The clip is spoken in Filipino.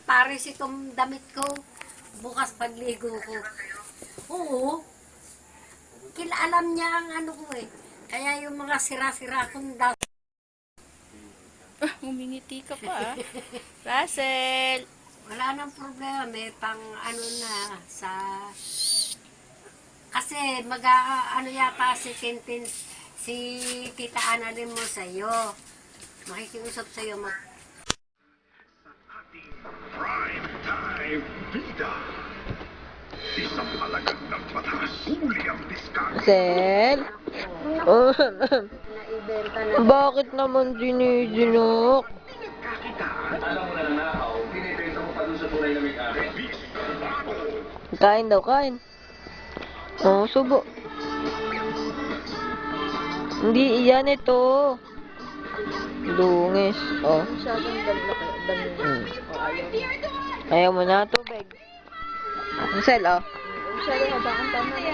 pares itong damit ko. Bukas pagligo ko. Oo. Alam niya ang ano ko eh. Kaya yung mga sira-sira kong damit. Humingiti ka pa, Russell! Wala nang problema. May pang ano na sa... Kasi ano yata si Tintin, si Tita Annalyn mo sa'yo. Makikiusap sa'yo. Prime time bida. Isang halagang ng batas. Huli ang diskarte. Sel? Naibenta na. Bakit naman dinidinok? Kakitaan. Alam mo na nanakaw, binibenta mo pa dun sa tunay na may-ari. Kain daw, kain. Oh, subo. Hindi, iyan ito. Lungis. Oh. Ayaw mo na, tubig. Sel, oh. Masyado habang tama na